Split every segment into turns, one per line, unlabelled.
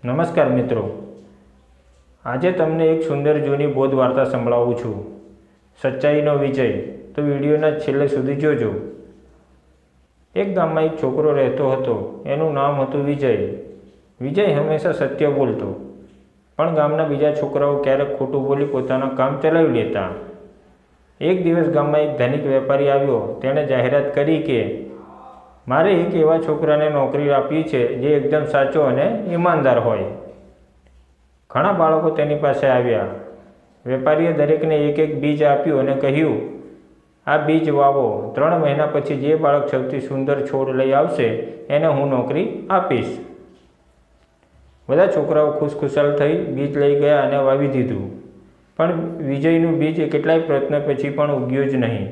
નમસ્કાર મિત્રો, આજે તમને એક સુંદર જૂની બોધ વાર્તા સંભળાવું છું, સચ્ચાઈનો વિજય. તો વિડીયોના છેલ્લે સુધી જોજો. એક ગામમાં એક છોકરો રહેતો હતો. એનું નામ હતું વિજય. વિજય હંમેશા સત્ય બોલતો, પણ ગામના બીજા છોકરાઓ ક્યારેક ખોટું બોલી પોતાના કામ ચલાવી લેતા. એક દિવસ ગામમાં એક ધનિક વેપારી આવ્યો. તેણે જાહેરાત કરી કે મારે એક એવા છોકરાને નોકરી આપી છે જે એકદમ સાચો અને ઈમાનદાર હોય. ઘણા બાળકો તેની પાસે આવ્યા. વેપારીએ દરેકને એક એક બીજ આપ્યું અને કહ્યું, આ બીજ વાવો. 3 મહિના પછી જે બાળક સૌથી સુંદર છોડ લઈ આવશે એને હું નોકરી આપીશ. બધા છોકરાઓ ખુશખુશાલ થઈ બીજ લઈ ગયા અને વાવી દીધું. પણ વિજયનું બીજ કેટલાય પ્રયત્ન પછી પણ ઉગ્યું જ નહીં.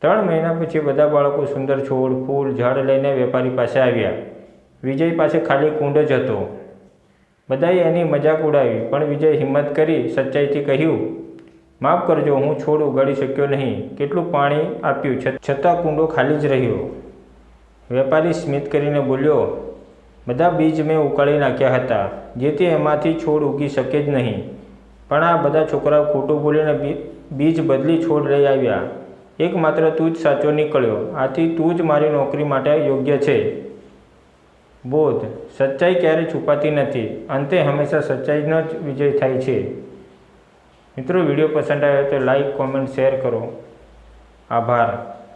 3 મહિના પછી બધા બાળકો સુંદર છોડ, ફૂલ, ઝાડ લઈને વેપારી પાસે આવ્યા. વિજય પાસે ખાલી કુંડ જ હતો. બધાએ એની મજાક ઉડાવી, પણ વિજય હિંમત કરી સચ્ચાઈથી કહ્યું, માફ કરજો, હું છોડ ઉગાડી શક્યો નહીં. કેટલું પાણી આપ્યું છતાં કુંડો ખાલી જ રહ્યો. વેપારી સ્મિત કરીને બોલ્યો, બધા બીજ મેં ઉકાળી નાખ્યા હતા, જેથી એમાંથી છોડ ઉગી શકે જ નહીં. પણ આ બધા છોકરાઓ ખોટું બોલીને બીજ બદલી છોડ લઈ આવ્યા. એકમાત્ર તું જ સાચો નીકળ્યો. આથી તું જ મારી નોકરી માટે યોગ્ય છે. બોધ: સચ્ચાઈ ક્યારેય છુપાતી નથી. અંતે હંમેશા સચ્ચાઈનો જ વિજય થાય છે. મિત્રો, વિડીયો પસંદ આવ્યો તો લાઈક, કોમેન્ટ, શેર કરો. આભાર.